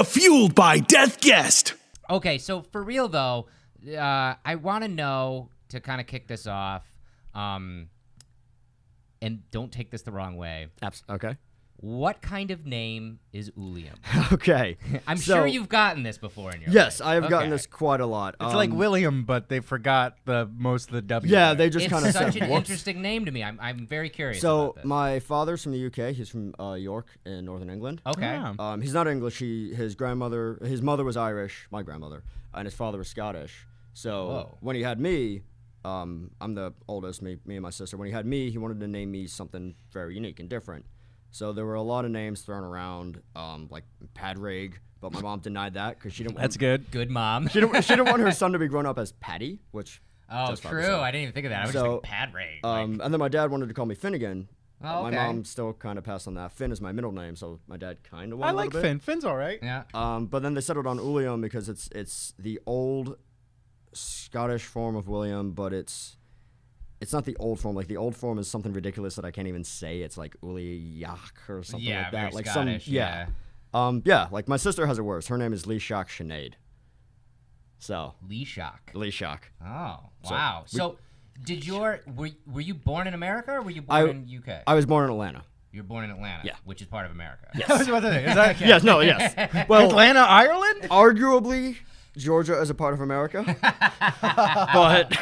Fueled by Death Guest. Okay, so for real though, I want to know, to kind of kick this off, and don't take this the wrong way. Okay. What kind of name is Uilliam? Okay. I'm sure you've gotten this before in your Yes, life. I have gotten this quite a lot. It's like William, but they forgot most of the W. Yeah, they just kind of It's said, such an whoops. interesting name to me. I'm very curious So about this. my father's from the UK. He's from York in Northern England. Okay. Yeah. He's not English. His mother was Irish, my grandmother, and his father was Scottish. So when he had me, I'm the oldest, me and my sister. When he had me, he wanted to name me something very unique and different. So there were a lot of names thrown around, like Padraig, but my mom denied that because she didn't. That's good. Good mom. She didn't want her son to be grown up as Paddy, which. Oh, just true. so. I didn't even think of that. I was just like Padraig. And then my dad wanted to call me Finnegan. Oh, okay. My mom still kind of passed on that. Finn is my middle name, so my dad kind of I wanted like a little bit. Finn. Finn's all right. Yeah. But then they settled on Uilliam because it's the old Scottish form of William, but it's not the old form. Like the old form is something ridiculous that I can't even say. It's like Uilliach or something like that. Very Like Scottish, like my sister has it worse. Her name is Leashach Sinead. So Leashach. Leashach. Oh, wow. So did were you born in America or were you born in UK? I was born in Atlanta. You were born in Atlanta, Yeah. which is part of America. I was about to say, is that Yes. Well, Atlanta, Ireland? arguably Georgia is a part of America. But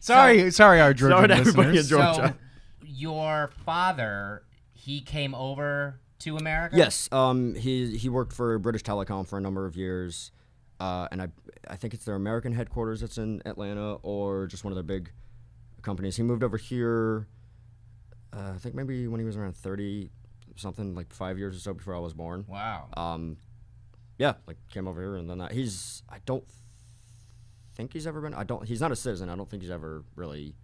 Sorry, our Georgian sorry to everybody in listeners. Georgia. So your father, he came over to America? Yes, he worked for British Telecom for a number of years, and I think it's their American headquarters that's in Atlanta or just one of their big companies. He moved over here, I think maybe when he was around 30 something, like 5 years or so before I was born. Wow. Yeah, like came over here and then I don't think he's ever been. He's not a citizen. I don't think he's ever really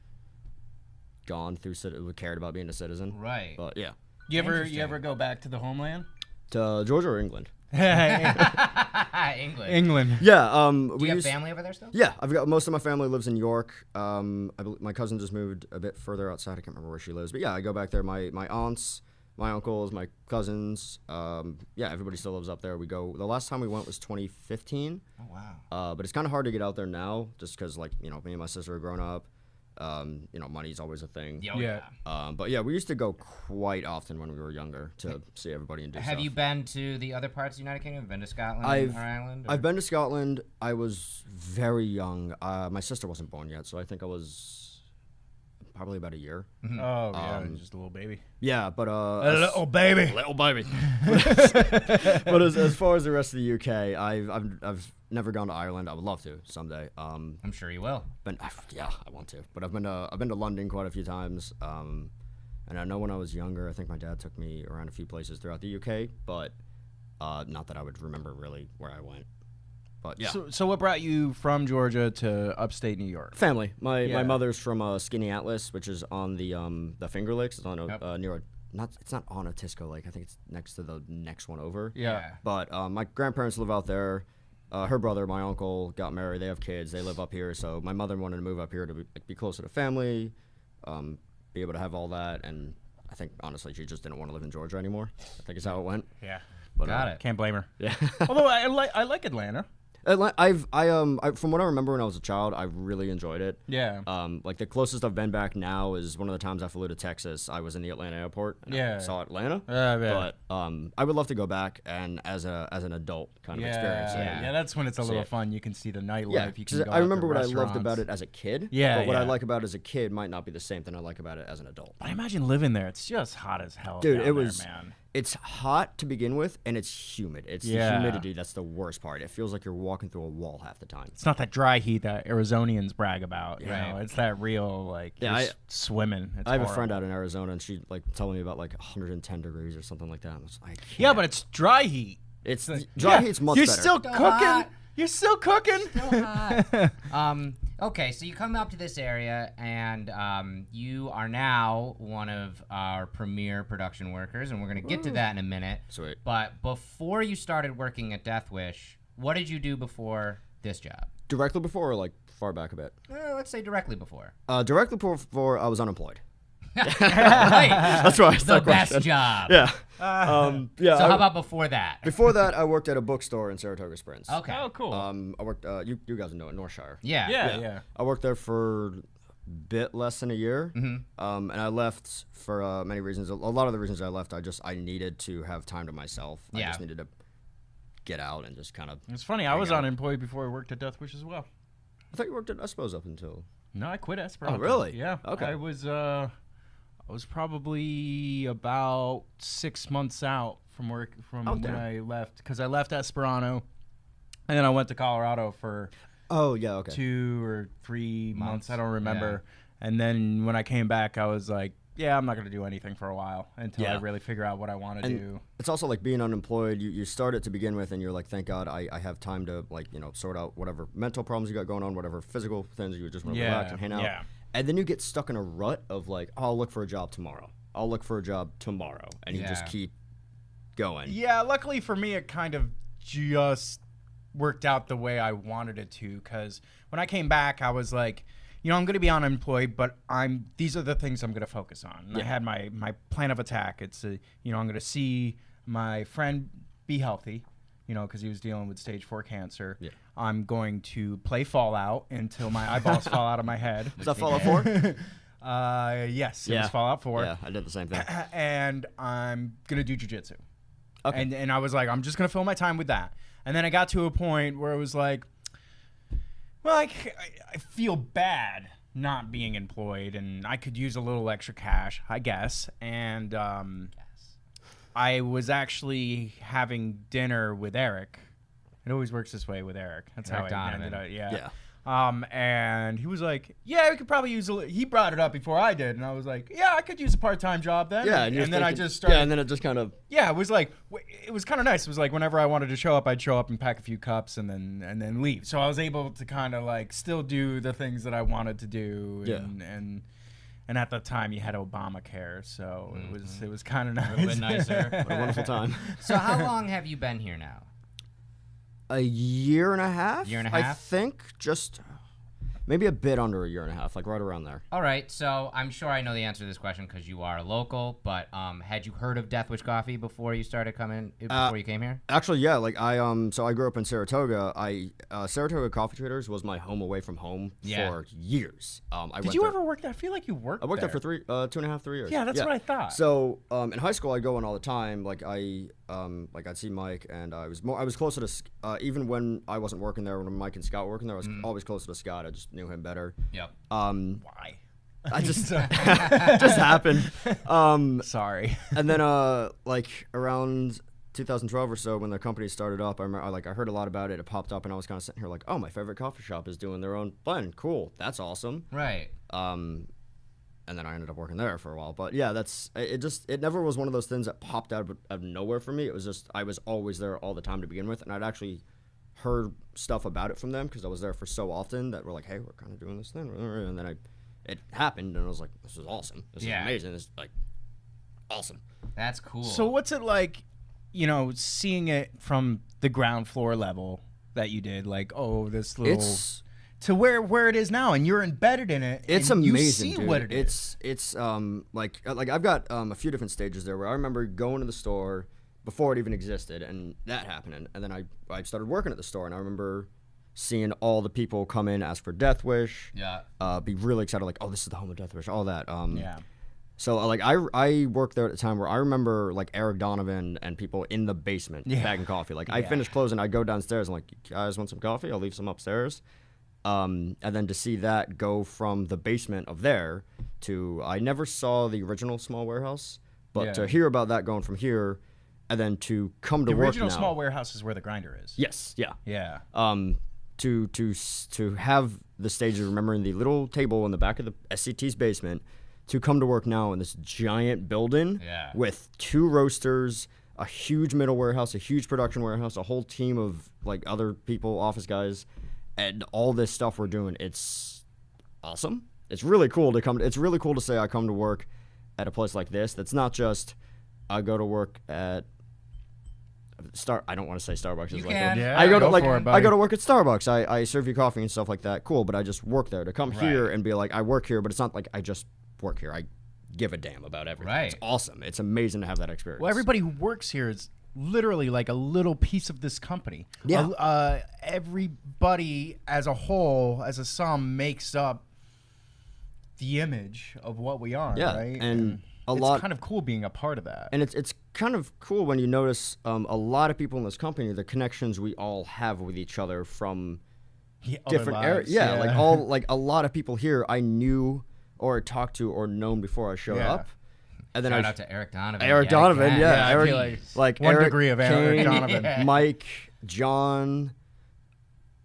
gone through cared about being a citizen. Right. But yeah. You ever go back to the homeland? To Georgia or England? England. England. Yeah. Do you have family over there still? Yeah, I've got most of my family lives in York. My cousin just moved a bit further outside. I can't remember where she lives, but yeah, I go back there. My aunts, my uncles, my cousins. Yeah, everybody still lives up there. We go. The last time we went was 2015. Oh wow. But it's kind of hard to get out there now, just because me and my sister are grown up. Money's always a thing. Oh, yeah. But yeah, we used to go quite often when we were younger to see everybody and do stuff. Have you been to the other parts of the United Kingdom? Have you been to Scotland or Ireland? Or? I've been to Scotland. I was very young. My sister wasn't born yet, so I think I was probably about a year. Oh, yeah, just a little baby. Yeah, but A little baby. little baby. But as far as the rest of the UK, I've never gone to Ireland. I would love to someday. I'm sure you will. Yeah, I want to. But I've been to London quite a few times. And I know when I was younger, I think my dad took me around a few places throughout the UK, but not that I would remember really where I went. But yeah. So what brought you from Georgia to upstate New York? Family. My mother's from Skinny Atlas, which is on the Finger Lakes. It's on near it's not on Otisco Lake. I think it's next to the next one over. Yeah. But my grandparents live out there. Her brother, my uncle, got married. They have kids. They live up here. So my mother wanted to move up here to be closer to family, be able to have all that. And I think, honestly, she just didn't want to live in Georgia anymore. I think is how it went. Yeah. But, Got it. Can't blame her. Yeah. Although I like Atlanta. From what I remember when I was a child, I really enjoyed it. Yeah. Like the closest I've been back now is one of the times I flew to Texas. I was in the Atlanta airport. And I saw Atlanta. Yeah. But I would love to go back and as an adult kind of experience it. Yeah, that's when it's a little fun. You can see the nightlife. Yeah, You can 'cause go I out remember to what I loved restaurants. about it as a kid. Yeah, But what I yeah. like about it as a kid might not be the same thing I like about it as an adult. But I imagine living there. It's just hot as hell. Dude, down it was. there, man. It's hot to begin with, and it's humid. It's the humidity that's the worst part. It feels like you're walking through a wall half the time. It's not that dry heat that Arizonians brag about. You Yeah. know, it's that real you're swimming. It's I have a horrible. friend out in Arizona, and she telling me about 110 degrees or something like that. I was like, Yeah, but it's dry heat. it's dry heat's much You're better. still Still cooking. hot. You're still cooking. Okay, so you come up to this area, and you are now one of our premier production workers, and we're going to get to that in a minute. Sweet. But before you started working at Death Wish, what did you do before this job? Directly before or far back a bit? Let's say directly before. Directly before I was unemployed. Right. That's why I The stuck best question. job. Yeah. Yeah. So how about before that? Before that, I worked at a bookstore in Saratoga Springs. Okay. Oh, cool. I worked. You guys know it, Northshire. Yeah. yeah. I worked there for a bit less than a year. Mm-hmm. And I left for many reasons. A lot of the reasons I left, I needed to have time to myself. I Yeah. just needed to get out and just kind of. It's funny. I was unemployed before I worked at Death Wish as well. I thought you worked at Espos up until. No, I quit Esperanto. Oh, really? Yeah. Okay. I was probably about 6 months out from work from when damn. I left, because I left Esperanto, and then I went to Colorado for Oh yeah. Okay. 2 or 3 months. I don't Yeah. remember. And then when I came back, I was like, yeah, I'm not going to do anything for a while until I Yeah. really figure out what I want to And do. it's also like being unemployed. You start it to begin with, and you're like, thank God I have time to sort out whatever mental problems you got going on, whatever physical things you just want to relax and hang out. Yeah. And then you get stuck in a rut of like, oh, I'll look for a job tomorrow. I'll look for a job tomorrow, and you just Yeah. keep going. Yeah, luckily for me, it kind of just worked out the way I wanted it to. Because when I came back, I was like, I'm going to be unemployed, but these are the things I'm going to focus on. And I had my plan of attack. It's I'm going to see my friend be healthy, because he was dealing with stage 4 cancer. Yeah. I'm going to play Fallout until my eyeballs fall out of my head. Was that Fallout 4? Yes, it was Fallout 4. Yeah, I did the same thing. And I'm gonna do jujitsu. Okay. And I was like, I'm just gonna fill my time with that. And then I got to a point where it was like, well, I feel bad not being employed, and I could use a little extra cash, I guess. And I was actually having dinner with Eric. It always works this way with Eric. That's Eric how I Donovan. ended up. Yeah. Yeah. And he was like, yeah, we could probably use he brought it up before I did, and I was like, yeah, I could use a part-time job then. Yeah, and you're then I thinking- just started. Yeah, and then it just kind of. Yeah, it was like, it was kind of nice. It was like whenever I wanted to show up, I'd show up and pack a few cups and then leave. So I was able to kind of like still do the things that I wanted to do. Yeah. And at the time you had Obamacare, so it was kind of nice. A little bit nicer. What a wonderful time. So how long have you been here now? A year and a half? Year and a I half? think just maybe a bit under a year and a half, like right around there. All right, so I'm sure I know the answer to this question because you are local, but had you heard of Death Wish Coffee before you started coming, before you came here? Actually, yeah. Like so I grew up in Saratoga. Saratoga Coffee Traders was my home away from home for years. Did you ever work there? I feel like you worked I worked there for 3 2.5-3 years. Yeah, that's what I thought. So in high school, I'd go in all the time. Like I'd see Mike, and I was closer to even when I wasn't working there. When Mike and Scott were working there, I was always closer to Scott. I just knew him better. Yep. Why? I just just happened. Sorry. And then like around 2012 or so, when the company started up, I remember I heard a lot about it. It popped up, and I was kind of sitting here like, oh, my favorite coffee shop is doing their own blend. Cool, that's awesome. Right. And then I ended up working there for a while. But yeah, it never was one of those things that popped out of nowhere for me. It was just I was always there all the time to begin with, and I'd actually heard stuff about it from them because I was there for so often that we're like, hey, we're kind of doing this thing, and then it happened, and I was like, this is awesome. This is amazing. This is like awesome. That's cool. So what's it like, seeing it from the ground floor level that you did? Like, oh, this little to where it is now, and you're embedded in it. It's and amazing, you see dude. what it is. It's like I've got a few different stages there where I remember going to the store before it even existed, and that happened, and then I started working at the store, and I remember seeing all the people come in, ask for Death Wish, be really excited, like, oh, this is the home of Death Wish, all that. Yeah. So like I worked there at the time where I remember like Eric Donovan and people in the basement bagging coffee. Like I finished closing, I'd go downstairs and like, you guys want some coffee? I'll leave some upstairs. And then to see that go from the basement of there to, I never saw the original small warehouse, but to hear about that going from here, and then to come to The work original now. small warehouse is where the grinder is. Yes, yeah. Yeah. To have the stage of remembering the little table in the back of the SCT's basement, to come to work now in this giant building with 2 roasters, a huge middle warehouse, a huge production warehouse, a whole team of like other people, office guys, and all this stuff we're doing. It's awesome. It's really cool to come. It's really cool to say I come to work at a place like this. That's not just I go to work at I don't want to say Starbucks. You like can. I go to go for it, buddy. I go to work at Starbucks. I serve you coffee and stuff like that. Cool, but I just work there. To come here and be like I work here, but it's not like I just work here. I give a damn about everything. Right. It's awesome. It's amazing to have that experience. Well, everybody who works here is literally like a little piece of this company. Yeah. Everybody as a whole, as a sum, makes up the image of what we are. Yeah, Right. and a it's lot kind of cool being a part of that. And it's kind of cool when you notice a lot of people in this company, the connections we all have with each other from different areas. Yeah, like a lot of people here I knew or talked to or known before I showed up. And then Shout out to Eric Donovan. Eric yet Donovan, again. yeah, I Eric, feel like one Eric degree of Eric Kane, Donovan. Mike, John.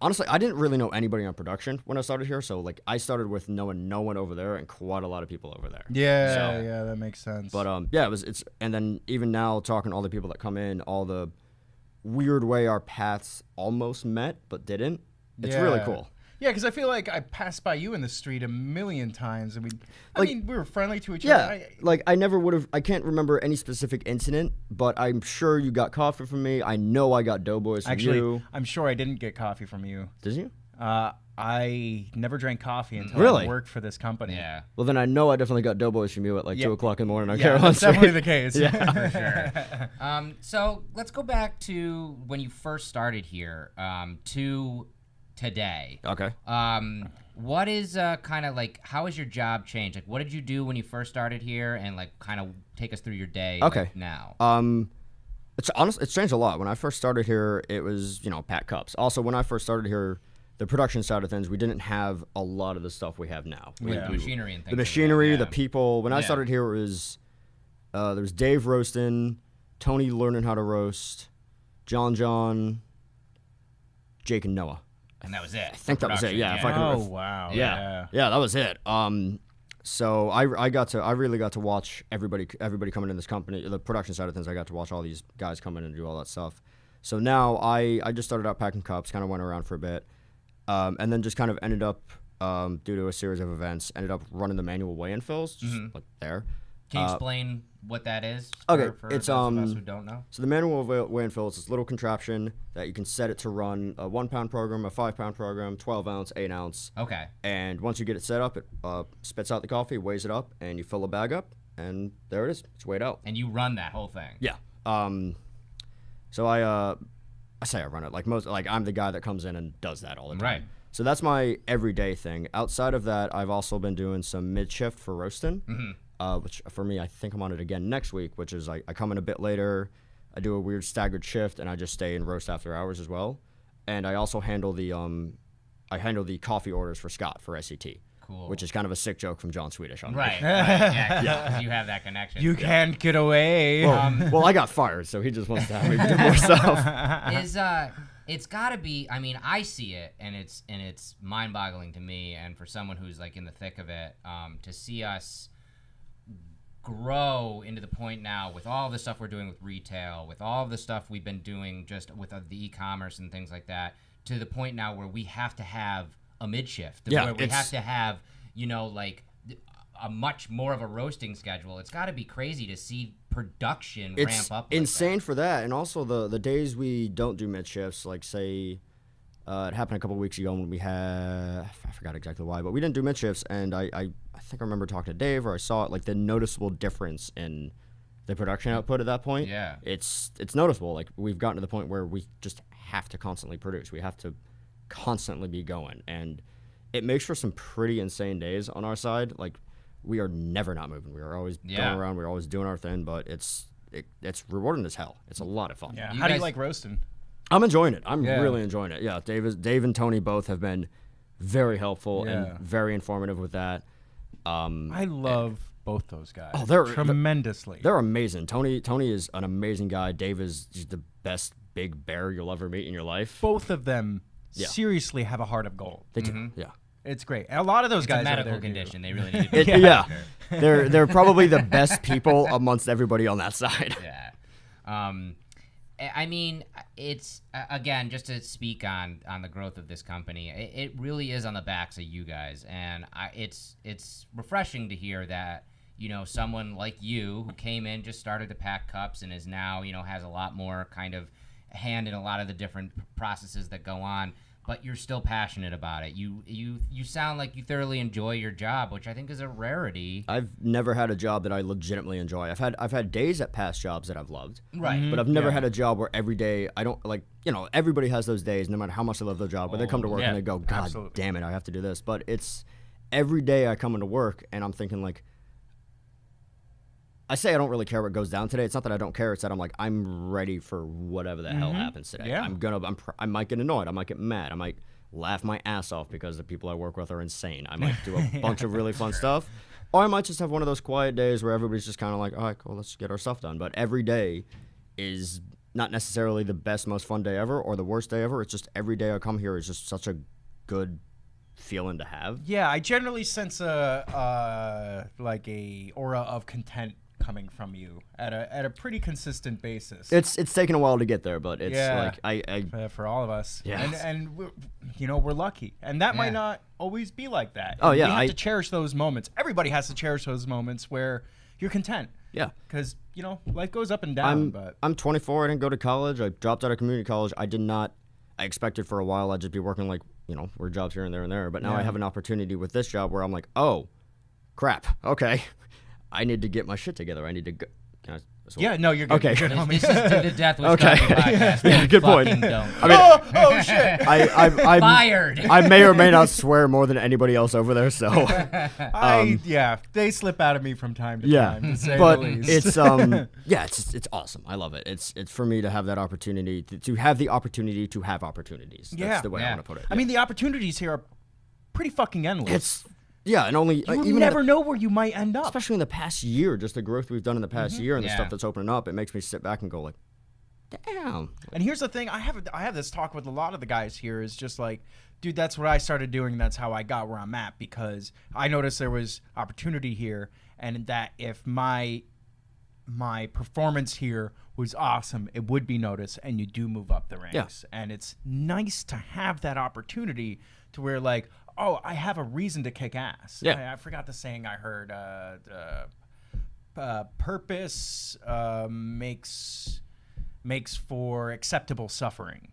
Honestly, I didn't really know anybody on production when I started here, so like I started with knowing no one over there and quite a lot of people over there. Yeah, that makes sense. But yeah, it's and then even now talking to all the people that come in, all the weird way our paths almost met but didn't. It's really cool. Yeah, because I feel like I passed by you in the street a million times, and we were friendly to each Yeah, other. like I never would have. I can't remember any specific incident, but I'm sure you got coffee from me. I know I got Doughboys from Actually, you. I'm sure I didn't get coffee from you. Did you? I never drank coffee until Really? I worked for this company. Yeah. Well, then I know I definitely got Doughboys from you at like 2 o'clock in the morning on Yeah, Caroline that's definitely Street. the case. For sure. So let's go back to when you first started here to today. Okay. What is kind of like, how has your job changed? Like, what did you do when you first started here, and like kind of take us through your day like, now? It's changed a lot. When I first started here, it was, pack cups. Also, when I first started here, the production side of things, we didn't have a lot of the stuff we have now. The machinery and things. The machinery, like that, the people. When I started here, it was there was Dave roasting, Tony learning how to roast, John, Jake, and Noah. And that was it. I think that was it. Yeah. If I can, Oh wow. yeah, that was it. So I really got to watch everybody coming in this company, the production side of things. I got to watch all these guys come in and do all that stuff. So now I just started out packing cups, kind of went around for a bit, and then just kind of ended up due to a series of events, ended up running the manual weigh-in fills, just like there. Can you explain what that is? Okay, for it's those of us who don't know. So the manual weigh-in fill is this little contraption that you can set it to run a 1 pound program, a 5 pound program, 12 ounce, 8 ounce. Okay. And once you get it set up, it spits out the coffee, weighs it up, and you fill a bag up, and there it is. It's weighed out. And you run that whole thing. Yeah. So I say I run it like I'm the guy that comes in and does that all the time. Right. So that's my everyday thing. Outside of that, I've also been doing some mid shift for roasting. Which for me, I think I'm on it again next week, which is I come in a bit later, I do a weird staggered shift, and I just stay and roast after hours as well. And I also handle the coffee orders for Scott for SET. Cool. Which is kind of a sick joke from John Swedish on me. Right. Yeah. 'Cause you have that connection. You can't get away. Well, I got fired, so he just wants to have me do more stuff. It's got to be. I mean, I see it, and it's mind-boggling to me, and for someone who's like in the thick of it, to see us grow into the point now with all the stuff we're doing with retail, with all the stuff we've been doing just with the e-commerce and things like that, to the point now where we have to have a mid-shift, where we have to have, like a much more of a roasting schedule. It's got to be crazy to see production ramp up. It's insane for that. And also the days we don't do mid-shifts, like say it happened a couple of weeks ago when we had, I forgot exactly why, but we didn't do mid-shifts, and I think I remember talking to Dave, or I saw it, like the noticeable difference in the production output at that point. Yeah. It's noticeable. Like we've gotten to the point where we just have to constantly produce. We have to constantly be going, and it makes for some pretty insane days on our side. Like we are never not moving. We are always going around. We're always doing our thing, but it's rewarding as hell. It's a lot of fun. Yeah. You How do guys- you like roasting? I'm enjoying it. I'm really enjoying it. Yeah, Dave and Tony both have been very helpful and very informative with that. I love both those guys. Oh, they're tremendously. They're amazing. Tony is an amazing guy. Dave is just the best big bear you'll ever meet in your life. Both of them seriously have a heart of gold. They do. Yeah. It's great. And a lot of those It's guys a medical over there condition. They really need to be. They're probably the best people amongst everybody on that side. Yeah. I mean, it's again, just to speak on the growth of this company. It really is on the backs of you guys, and it's refreshing to hear that someone like you who came in, just started to pack cups, and is now has a lot more kind of hand in a lot of the different processes that go on. but you're still passionate about it. You sound like you thoroughly enjoy your job, which I think is a rarity. I've never had a job that I legitimately enjoy. I've had days at past jobs that I've loved. Right. But I've never had a job where every day I don't like, everybody has those days no matter how much they love their job, where they come to work and they go, God damn it, I have to do this. But it's every day I come into work and I'm thinking like, I say I don't really care what goes down today. It's not that I don't care. It's that I'm like, I'm ready for whatever the hell happens today. Yeah. I might get annoyed. I might get mad. I might laugh my ass off because the people I work with are insane. I might do a bunch of really fun stuff. Or I might just have one of those quiet days where everybody's just kind of like, all right, cool, let's get our stuff done. But every day is not necessarily the best, most fun day ever or the worst day ever. It's just every day I come here is just such a good feeling to have. Yeah, I generally sense a aura of content coming from you at a pretty consistent basis. It's taken a while to get there, but it's like I for all of us. Yeah. And we're lucky, and that might not always be like that. Oh, yeah, we have to cherish those moments. Everybody has to cherish those moments where you're content. Yeah, because life goes up and down. I'm 24. I didn't go to college. I dropped out of community college. I expected for a while I'd just be working like weird jobs here and there and there. But now I have an opportunity with this job where I'm like, oh, crap. Okay. I need to get my shit together. I need to go. No, you're good. Okay. You're good, This is to the Death with Okay. podcast. Yeah, good point. Fucking don't. I mean, oh shit! I Fired. I may or may not swear more than anybody else over there. So they slip out of me from time to yeah, time. To say but the least. it's awesome. I love it. It's for me to have that opportunity to have the opportunity to have opportunities. That's the way I want to put it. I mean, the opportunities here are pretty fucking endless. And only you even never know where you might end up. Especially in the past year, just the growth we've done in the past year and the stuff that's opening up, it makes me sit back and go like, damn. And here's the thing, I have this talk with a lot of the guys here, is just like, dude, that's what I started doing. That's how I got where I'm at, because I noticed there was opportunity here, and that if my performance here was awesome, it would be noticed, and you do move up the ranks. Yeah. And it's nice to have that opportunity to where like, oh, I have a reason to kick ass. Yeah. I forgot the saying I heard. Purpose makes for acceptable suffering,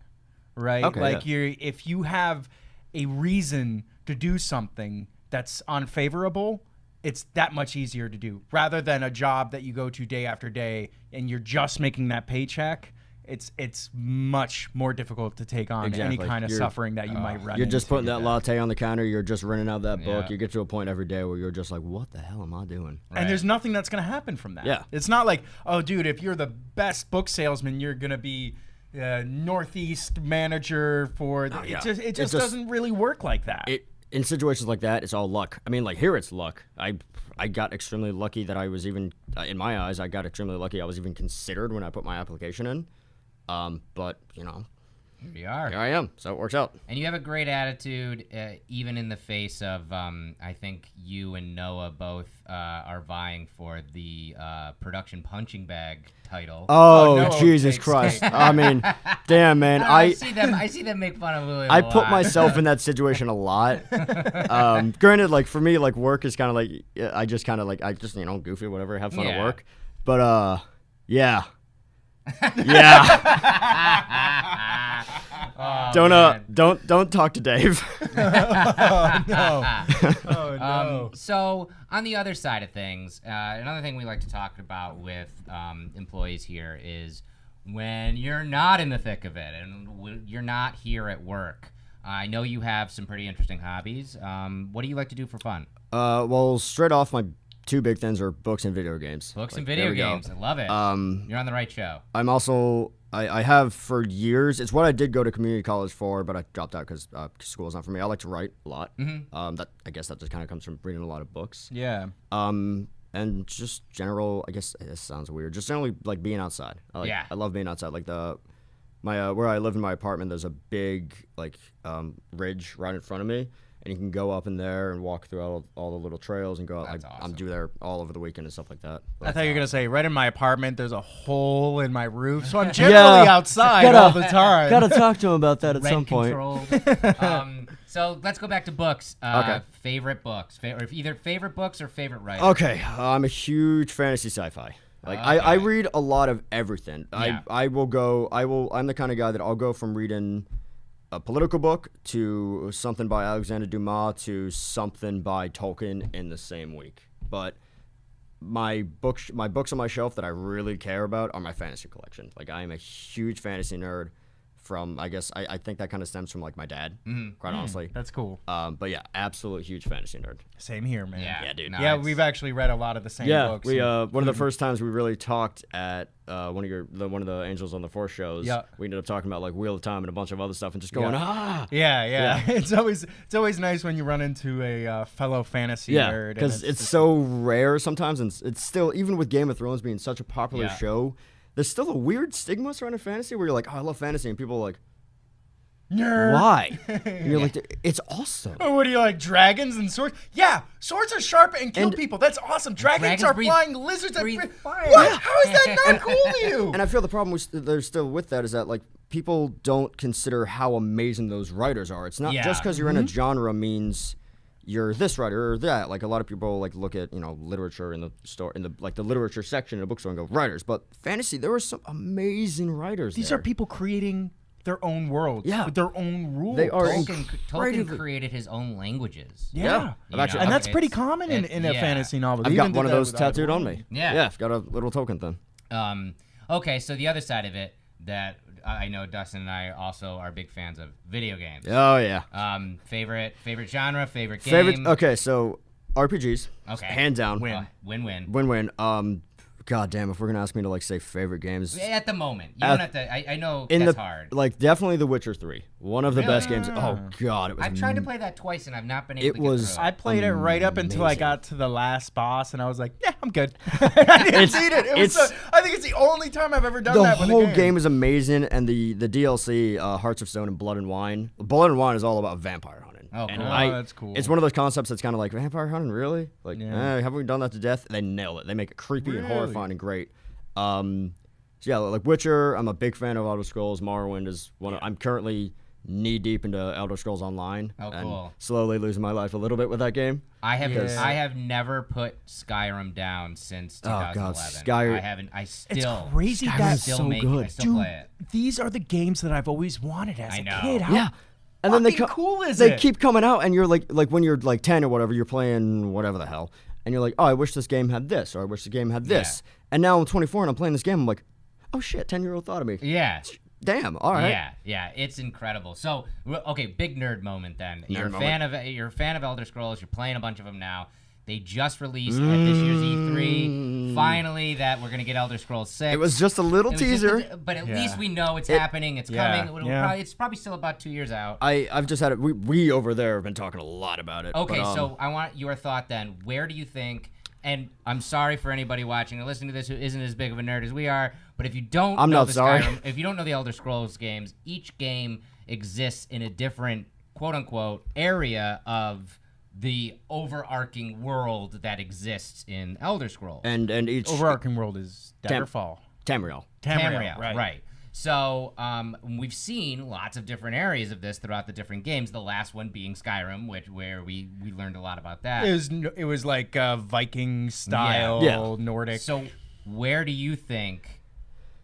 right? Okay, like if you have a reason to do something that's unfavorable, it's that much easier to do, rather than a job that you go to day after day and you're just making that paycheck. It's much more difficult to take on any kind of suffering that you might run into. You're just putting that latte on the counter. You're just renting out that book. You get to a point every day where you're just like, what the hell am I doing? Right. And there's nothing that's going to happen from that. Yeah. It's not like, oh, dude, if you're the best book salesman, you're going to be Northeast manager for... It just doesn't really work like that. In situations like that, it's all luck. I mean, like here it's luck. I got extremely lucky that I was even, in my eyes, I got extremely lucky I was even considered when I put my application in. But, here we are. Here I am, so it works out. And you have a great attitude, even in the face of, I think you and Noah both are vying for the production punching bag title. Oh, Noah Jesus takes Christ. I mean, damn, man. I see them make fun of Uilliam. I put myself in that situation a lot. Granted, like, for me, like, work is kind of like, I just goofy, whatever, have fun at work. But, yeah. Don't talk to Dave. Oh no. So on the other side of things, another thing we like to talk about with employees here is when you're not in the thick of it and you're not here at work. I know you have some pretty interesting hobbies. What do you like to do for fun? Well, straight off, my two big things are books and video games. Books and video games. I love it. You're on the right show. I'm also, I have for years, it's what I did go to community college for, but I dropped out because school is not for me. I like to write a lot. I guess that just kind of comes from reading a lot of books. Yeah. And just general, I guess this sounds weird, just generally like being outside. I love being outside. Like where I live in my apartment, there's a big ridge right in front of me. And you can go up in there and walk through all the little trails and go out. That's awesome. I'm due there all over the weekend and stuff like that. I thought you were going to say, right in my apartment, there's a hole in my roof. So I'm generally outside all the time. Gotta talk to him about that at some point. So let's go back to books. Okay. Favorite books. Either favorite books or favorite writers. Okay. I'm a huge fantasy sci-fi. Like I read a lot of everything. Yeah. I'm the kind of guy that I'll go from reading a political book to something by Alexander Dumas to something by Tolkien in the same week. But my books on my shelf that I really care about are my fantasy collection. Like, I am a huge fantasy nerd. From, I guess, I think that kind of stems from, like, my dad, quite honestly. That's cool. But yeah, absolute huge fantasy nerd. Same here, man. Yeah, dude. no, Yeah, we've actually read a lot of the same books. We one of the first times we really talked at one of the Angels on the Force shows. Yeah. We ended up talking about, like, Wheel of Time and a bunch of other stuff and just going, Yeah. It's always nice when you run into a fellow fantasy nerd. Because it's so rare sometimes, and it's still, even with Game of Thrones being such a popular show, there's still a weird stigma surrounding fantasy where you're like, oh, I love fantasy, and people are like, nerd. why? And you're like, it's awesome. Oh, what do you like, dragons and swords? Yeah, swords are sharp and kill people. That's awesome. Dragons are flying lizards that breathe fire. What? How is that not cool to you? And I feel the problem there's still with that is that, like, people don't consider how amazing those writers are. It's not just because you're in a genre means you're this writer or that. Like, a lot of people, like, look at, literature in the store, in the literature section in a bookstore and go, writers. But fantasy, there were some amazing writers. These are people creating their own worlds with their own rules. They are Tolkien created his own languages. Yeah. And that's pretty common in a fantasy novel. I've got one of those tattooed on me. Yeah. I've got a little Tolkien thing. Okay, so the other side of it that I know Dustin and I also are big fans of video games. Oh, yeah. Favorite genre, favorite game? Okay, so RPGs. Okay. Hands down. Win-win. Win-win. God damn, if we're going to ask me to, like, say favorite games. At the moment. You don't have to. I know that's hard. Like, definitely The Witcher 3. One of the best games. Oh, God. It was I've tried to play that twice, and I've not been able to get through it. I played it right up until I got to the last boss, and I was like, yeah, I'm good. I didn't need it. I think it's the only time I've ever done that with a game. The whole game is amazing, and the DLC, Hearts of Stone and Blood and Wine. Blood and Wine is all about vampire hunting. Oh, and cool. That's cool. It's one of those concepts that's kind of like, vampire hunting, really? Like, haven't we done that to death? They nail it. They make it creepy and horrifying and great. So yeah, like Witcher, I'm a big fan of Elder Scrolls. Morrowind is I'm currently knee deep into Elder Scrolls Online. Oh, cool. And slowly losing my life a little bit with that game. I have never put Skyrim down since 2011. Oh, God, Skyrim. I haven't. It's crazy that Skyrim's so good. I still play it. These are the games that I've always wanted as a kid. Yeah. And then they keep coming out, and you're like when you're like 10 or whatever, you're playing whatever the hell, and you're like, oh, I wish this game had this, or I wish the game had this. And now I'm 24 and I'm playing this game. I'm like, oh shit, 10-year-old thought of me. Yeah. Damn. All right. Yeah. It's incredible. So, okay, big nerd moment then. You're a fan of Elder Scrolls. You're playing a bunch of them now. They just released at this year's E3, finally, that we're going to get Elder Scrolls 6. It was just a little teaser. But at least we know it's happening. It's coming. It's probably still about 2 years out. I've just had it. We over there have been talking a lot about it. Okay, so I want your thought then. Where do you think, and I'm sorry for anybody watching or listening to this who isn't as big of a nerd as we are, but if you don't if you don't know the Elder Scrolls games, each game exists in a different, quote-unquote, area of the overarching world that exists in Elder Scrolls. And each overarching world is Daggerfall. Tamriel, right. So we've seen lots of different areas of this throughout the different games. The last one being Skyrim, where we learned a lot about that. It was like Viking style, Nordic. So where do you think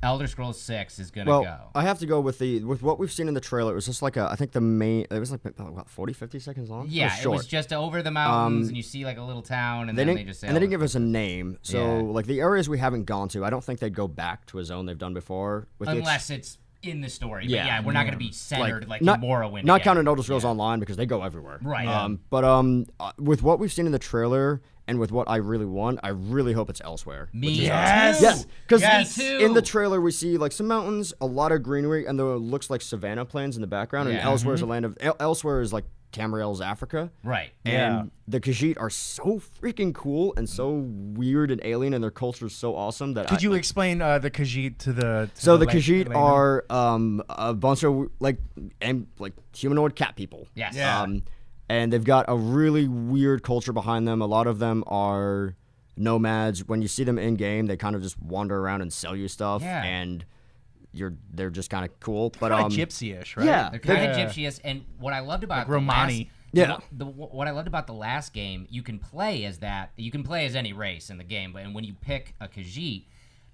Elder Scrolls 6 is going to go? I have to go with what we've seen in the trailer. It was just like I think it was like 40, 50 seconds long. Yeah, it was just over the mountains, and you see like a little town, and then they just say. And they didn't give us a name, so like the areas we haven't gone to, I don't think they'd go back to a zone they've done before. Unless it's in the story. But yeah, we're not going to be centered like in Morrowind. Not counting Elder Scrolls Online because they go everywhere. Right. But with what we've seen in the trailer. And with what I really want, I really hope it's elsewhere. Yes, because in the trailer we see like some mountains, a lot of greenery, and there looks like savanna plains in the background. And elsewhere is a land of elsewhere is like Tamriel's Africa. Right. And the Khajiit are so freaking cool and so weird and alien, and their culture is so awesome that. Could you explain the Khajiit to the? So the Khajiit are a bunch of like humanoid cat people. Yes. Yeah. And they've got a really weird culture behind them. A lot of them are nomads. When you see them in game, they kind of just wander around and sell you stuff. Yeah. And they're just kind of cool. But kind of gypsy-ish, right? Yeah, they're kind of gypsy-ish. And what I loved about Romani. What I loved about the last game, you can play as any race in the game, but when you pick a Khajiit,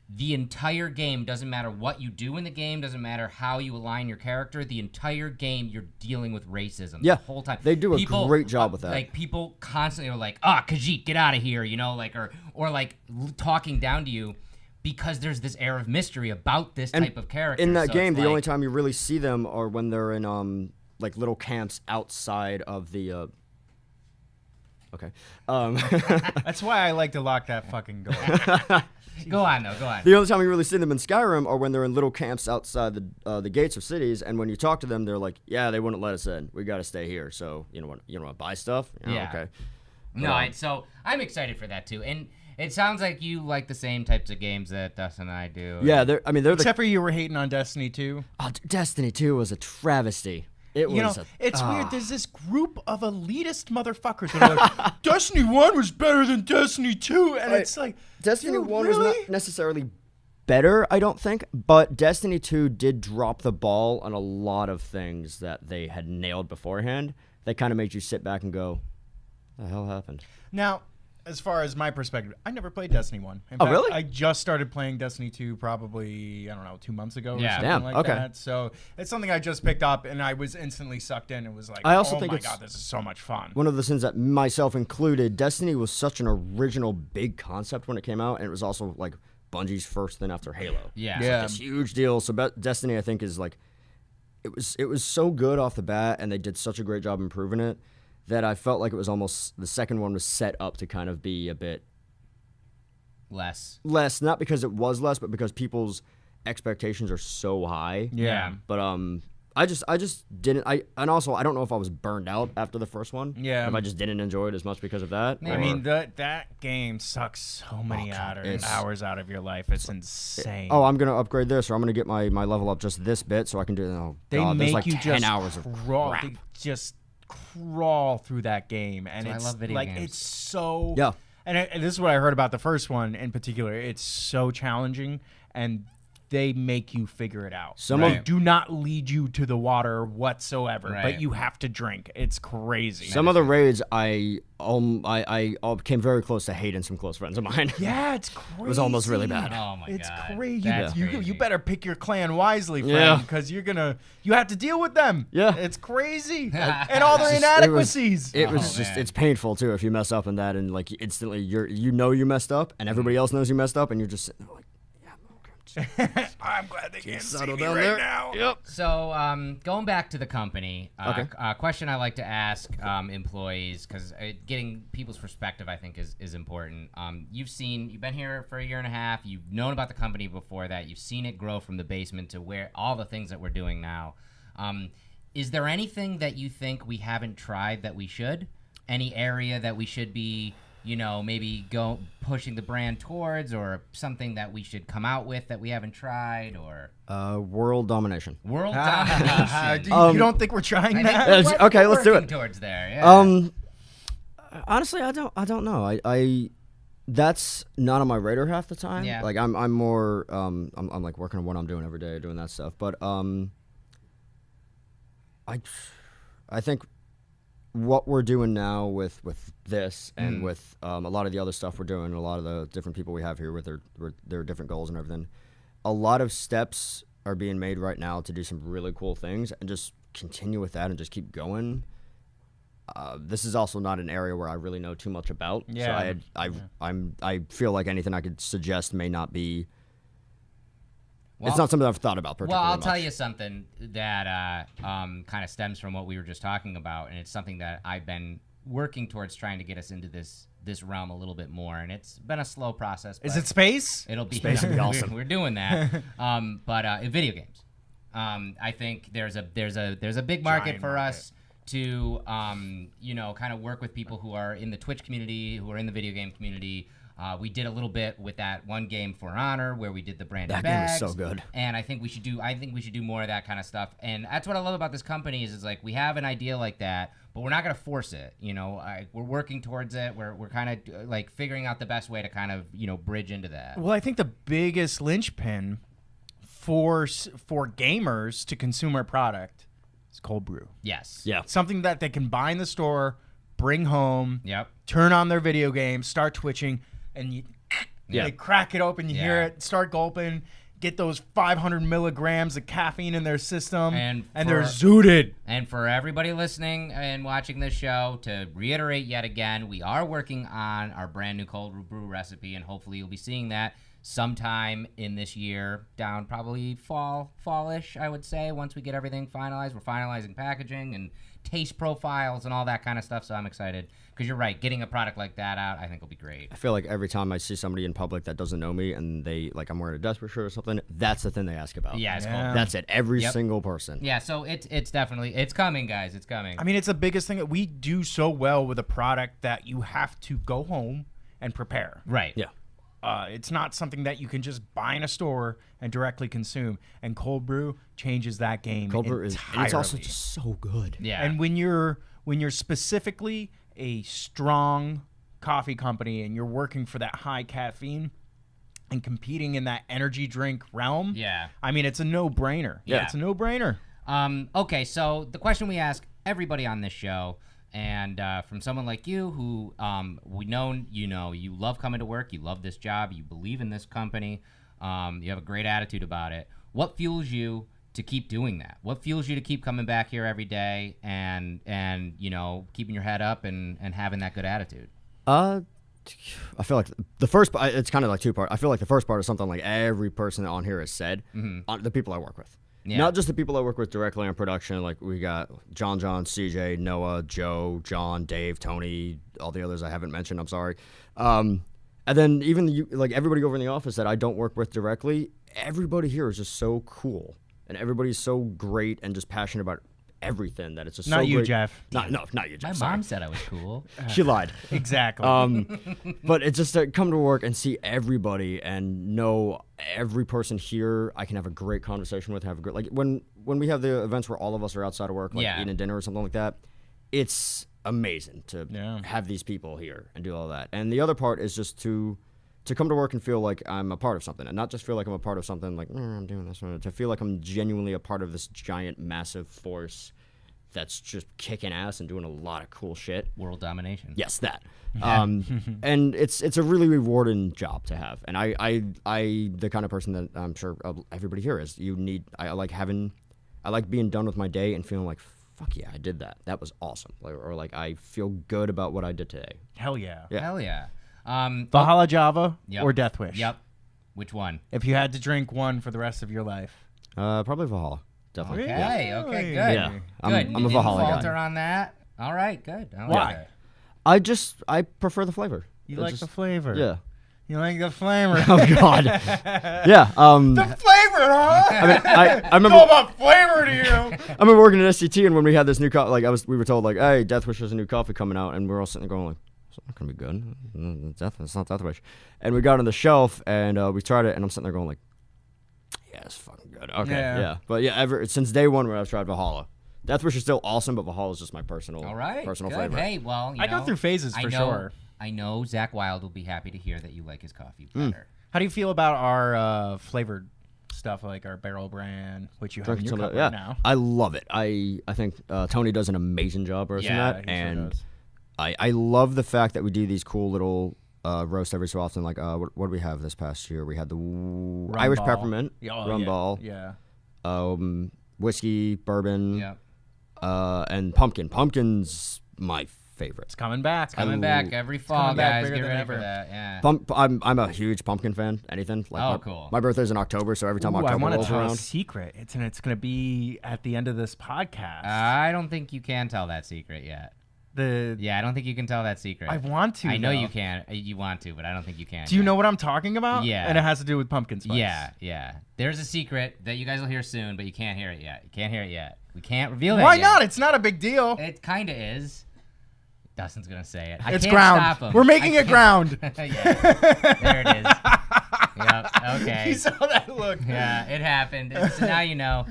the entire game, doesn't matter what you do in the game, doesn't matter how you align your character, the entire game you're dealing with racism the whole time. They do a great job with that. Like, people constantly are like, Khajiit, get out of here, you know, like, or like talking down to you because there's this air of mystery about this type of character. In that game, the only time you really see them are when they're in like little camps outside of the okay. That's why I like to lock that fucking door. Go on, though. Go on. The only time you really see them in Skyrim are when they're in little camps outside the gates of cities, and when you talk to them, they're like, "Yeah, they wouldn't let us in. We got to stay here. So you know what? You don't want to buy stuff? Yeah. Okay. No, so I'm excited for that too, and it sounds like you like the same types of games that Dustin and I do. Yeah, they're Except for you were hating on Destiny 2. Oh, Destiny 2 was a travesty. It was. It's weird. There's this group of elitist motherfuckers that are like, Destiny 1 was better than Destiny 2, and it's like, Destiny 1 was really? not necessarily better, I don't think, but Destiny 2 did drop the ball on a lot of things that they had nailed beforehand. That kind of made you sit back and go, "What the hell happened?" Now, as far as my perspective, I never played Destiny 1. In Oh, fact, really? I just started playing Destiny 2 probably, I don't know, 2 months ago or Yeah. something Damn, like okay. that. So it's something I just picked up, and I was instantly sucked in. It was like, I also oh think my it's God, this is so much fun. one of the things that myself included, Destiny was such an original big concept when it came out, and it was also like Bungie's first thing after Halo. Yeah. Yeah. This huge deal. So Destiny, I think, is like, it was so good off the bat, and they did such a great job improving it that I felt like it was almost, the second one was set up to kind of be a bit less, not because it was less, but because people's expectations are so high. Yeah. But I just didn't. And also I don't know if I was burned out after the first one. Yeah. If I just didn't enjoy it as much because of that. I mean, that game sucks so many it's- hours out of your life. It's insane. Oh, I'm gonna upgrade this, or I'm gonna get my level up just this bit so I can do. Oh They God, make there's like you 10 just hours of crawl. crap. They just crawl through that game, and So I it's love video like games. it's so. Yeah. And this is what I heard about the first one in particular. It's so challenging, and they make you figure it out. They do not lead you to the water whatsoever, Right. but you have to drink. It's crazy. Some of the raids I came very close to hating some close friends of mine. Yeah, it's crazy. It was almost really bad. Oh my It's God. crazy. That's You crazy. better pick your clan wisely, Yeah. friend, because you have to deal with them. Yeah. It's crazy. And all their It was- inadequacies. It was Oh, just man. it's painful too if you mess up in that, and like instantly you messed up and everybody else knows you messed up, and you're just sitting there like, I'm glad they can't see settle me down right there. now. Yep. So, going back to the company, Okay. a question I like to ask employees, because getting people's perspective, I think, is important. You've been here for a year and a half. You've known about the company before that. You've seen it grow from the basement to where all the things that we're doing now. Is there anything that you think we haven't tried that we should? Any area that we should be, maybe go pushing the brand towards, or something that we should come out with that we haven't tried, or World domination. world domination? You don't think we're trying I that? think we're okay, let's do working it. towards there. Yeah. Honestly, I don't know. I that's not on my radar half the time. Yeah. Like I'm more I'm like working on what I'm doing every day, doing that stuff. But I think what we're doing now with this and with a lot of the other stuff we're doing, a lot of the different people we have here with their different goals and everything, a lot of steps are being made right now to do some really cool things, and just continue with that and just keep going. This is also not an area where I really know too much about. Yeah. So I feel like anything I could suggest may not be. Well, it's not something I've thought about Well, particularly I'll tell much. you something that kind of stems from what we were just talking about, and it's something that I've been working towards trying to get us into this realm a little bit more, and it's been a slow process. Is but it space? It'll be Space would be awesome. We're doing that, but in video games, I think there's a big market Giant for market. us to kind of work with people who are in the Twitch community, who are in the video game community. We did a little bit with that one game For Honor where we did the branded That game was bags. so good. And I think we should do more of that kind of stuff. And that's what I love about this company is like we have an idea like that, but we're not going to force it. We're working towards it. We're kind of like figuring out the best way to kind of bridge into that. Well, I think the biggest linchpin for gamers to consume our product is cold brew. Yes. Yeah. Something that they can buy in the store, bring home, Yep. turn on their video game, start twitching, and They crack it open, you hear it, start gulping, get those 500 milligrams of caffeine in their system, and they're zooted. And for everybody listening and watching this show, to reiterate yet again, we are working on our brand new cold brew recipe, and hopefully you'll be seeing that sometime in this year, down probably fallish, I would say, once we get everything finalized. We're finalizing packaging and taste profiles and all that kind of stuff, so I'm excited. Because you're right, getting a product like that out, I think will be great. I feel like every time I see somebody in public that doesn't know me and they, like, I'm wearing a Desperate shirt or something, that's the thing they ask about. Yeah, it's cool. That's it. Every single person. Yeah, so it's definitely, it's coming, guys. It's coming. I mean, it's the biggest thing that we do so well with a product that you have to go home and prepare. Right. Yeah. It's not something that you can just buy in a store and directly consume. And cold brew changes that game. Cold brew is, and it's also just so good. Yeah. And when you're specifically a strong coffee company and you're working for that high caffeine and competing in that energy drink realm, I mean, it's a no-brainer. Yeah. It's a no-brainer. Okay, so the question we ask everybody on this show, and from someone like you who we know, you love coming to work, you love this job, you believe in this company, you have a great attitude about it. What fuels you to keep doing that? What fuels you to keep coming back here every day and keeping your head up and having that good attitude? I feel like the first part, it's kind of like two parts. I feel like the first part is something like every person on here has said, the people I work with. Yeah. Not just the people I work with directly on production. Like we got John, CJ, Noah, Joe, John, Dave, Tony, all the others I haven't mentioned. I'm sorry. And then even like everybody over in the office that I don't work with directly, everybody here is just so cool. And everybody's so great and just passionate about everything that it's just not so you, great. Jeff. Not you, Jeff. My mom said I was cool. She lied. Exactly. But it's just to come to work and see everybody and know every person here. I can have a great conversation with. Have a great, like when we have the events where all of us are outside of work, like eating dinner or something like that. It's amazing to have these people here and do all that. And the other part is just to come to work and feel like I'm a part of something, and not just feel like I'm a part of something like I'm doing this, to feel like I'm genuinely a part of this giant, massive force that's just kicking ass and doing a lot of cool shit. World domination. Yes, that. And it's a really rewarding job to have. And I the kind of person that I'm sure everybody here is. I like being done with my day and feeling like, fuck yeah, I did that. That was awesome. Or I feel good about what I did today. Hell yeah. Hell yeah. Valhalla Java or Death Wish? Yep. Which one? If you had to drink one for the rest of your life. Probably Valhalla. Definitely. Okay, yeah. okay, good. Yeah. Good. I'm a Valhalla guy. Falter on that. All right, good. Why? I prefer the flavor. You like the flavor? Yeah. You like the flavor? Oh God. Yeah. The flavor, huh? I mean, I remember. It's all about flavor to you. I remember working at SCT, and when we had this new coffee, we were told like, hey, Death Wish has a new coffee coming out, and we're all sitting there going like, it's not gonna be good. It's not Death Wish. And we got it on the shelf, and we tried it, and I'm sitting there going like, yeah, it's fucking good. Okay, yeah. But yeah, since day one when I've tried Valhalla. Death Wish is still awesome, but Valhalla is just my personal favorite. Hey, well, I go through phases for sure. I know Zach Wild will be happy to hear that you like his coffee better. How do you feel about our flavored stuff, like our barrel brand, which you have in your cup right now? I love it. I think Tony does an amazing job roasting that, and sure I love the fact that we do these cool little roast every so often. Like what did we have this past year? We had the Irish peppermint, rum ball, whiskey, bourbon, and pumpkin. Pumpkin's my favorite. It's coming back. Coming back every fall, guys. Get ready for that. Yeah. I'm a huge pumpkin fan. Anything. Like cool. My birthday's in October, so every time October rolls around. I want to tell a secret. It's going to be at the end of this podcast. I don't think you can tell that secret yet. I don't think you can tell that secret. I want to. I know you can. You want to, but I don't think you can. Do you know what I'm talking about? Yeah. And it has to do with pumpkin spice. Yeah. There's a secret that you guys will hear soon, but you can't hear it yet. We can't reveal that Why yet. not? It's not a big deal. It kind of is. Dustin's going to say it. It's can't ground. Stop him. We're making it ground. Yeah. There it is. Yep. Okay. You saw that look. Yeah, it happened. So now you know.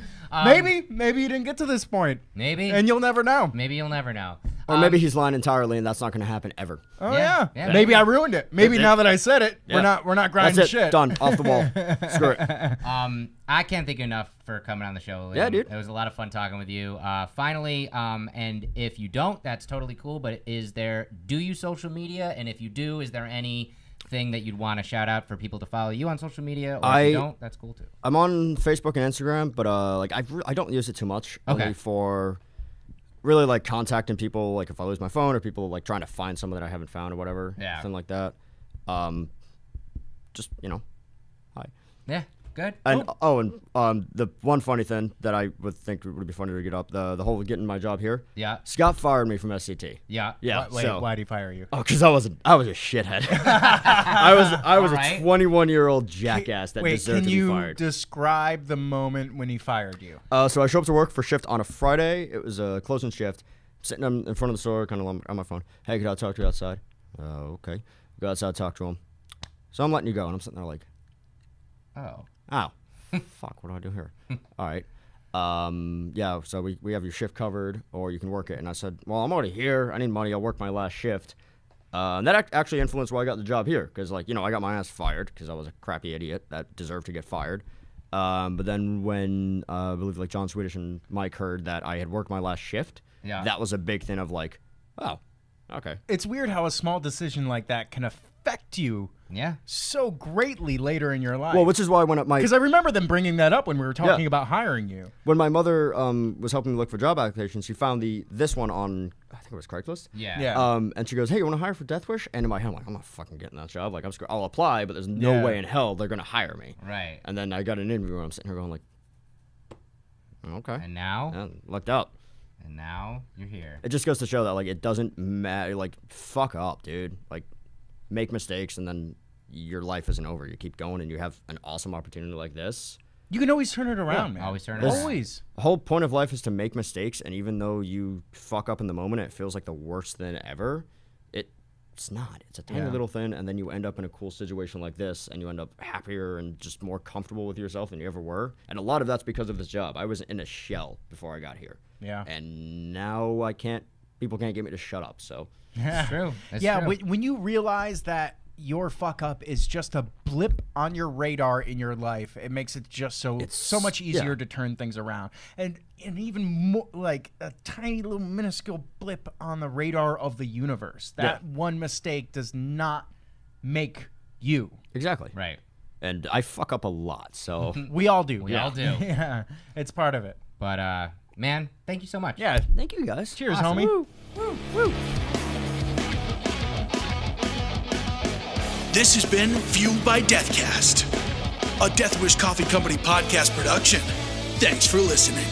Maybe you didn't get to this point. Maybe. And you'll never know. Maybe you'll never know. Or maybe he's lying entirely, and that's not going to happen ever. Oh yeah. Maybe I ruined it. Maybe now that I said it, we're not grinding that's it. shit. Done. Off the wall. Screw it. I can't thank you enough for coming on the show, Uilliam. Yeah, dude. It was a lot of fun talking with you. Finally, and if you don't, that's totally cool. But do you social media? And if you do, is there any thing that you'd want to shout out for people to follow you on social media? Or if you don't, that's cool too. I'm on Facebook and Instagram, but like I don't use it too much. Okay. Only for really like contacting people, like if I lose my phone or people like trying to find someone that I haven't found or whatever. Yeah. Something like that. Just hi. Yeah. Good. And the one funny thing that I would think would be funny to get up, the whole getting my job here. Yeah. Scott fired me from SCT. Yeah. Yeah. Why did he fire you? Oh, because I was a shithead. I was Right. a 21-year-old jackass that deserved to be fired. Can you describe the moment when he fired you? So I show up to work for shift on a Friday. It was a closing shift. Sitting in front of the store, kind of on my phone. Hey, could I talk to you outside? Okay. Go outside, talk to him. So I'm letting you go, and I'm sitting there like, Oh. fuck, what do I do here? All right. Yeah, so we have your shift covered, or you can work it. And I said, well, I'm already here. I need money. I'll work my last shift. And that actually influenced why I got the job here. Because, like, I got my ass fired because I was a crappy idiot that deserved to get fired. But then when, I believe, like, John Swedish and Mike heard that I had worked my last shift, that was a big thing of, like, oh, okay. It's weird how a small decision like that can affect you so greatly later in your life. Well, which is why when because I remember them bringing that up when we were talking about hiring you. When my mother was helping me look for job applications, she found this one on, I think it was Craigslist. Yeah. And she goes, hey, you want to hire for Death Wish? And in my head, I'm like, I'm not fucking getting that job. Like, I'll apply, but there's no way in hell they're going to hire me. Right. And then I got an interview where I'm sitting here going like, okay. And now? Yeah, lucked out. And now you're here. It just goes to show that, like, it doesn't matter. Like, fuck up, dude. Like, make mistakes, and then your life isn't over. You keep going, and you have an awesome opportunity like this. You can always turn it around, man. Always turn it around. Always. The whole point of life is to make mistakes, and even though you fuck up in the moment, it feels like the worst thing ever. It's not. It's a tiny little thing, and then you end up in a cool situation like this, and you end up happier and just more comfortable with yourself than you ever were. And a lot of that's because of this job. I was in a shell before I got here. Yeah. And now people can't get me to shut up, so. It's true. It's When true. you realize that your fuck up is just a blip on your radar in your life, it makes it just so much easier to turn things around. And even more like a tiny little minuscule blip on the radar of the universe. That one mistake does not make you. Exactly. Right. And I fuck up a lot, so. We all do. We all do. Yeah. It's part of it. But, man, thank you so much. Yeah. Thank you, guys. Cheers, Awesome. homie. Woo, woo, woo. This has been Fueled by Deathcast, a Death Wish Coffee Company podcast production. Thanks for listening.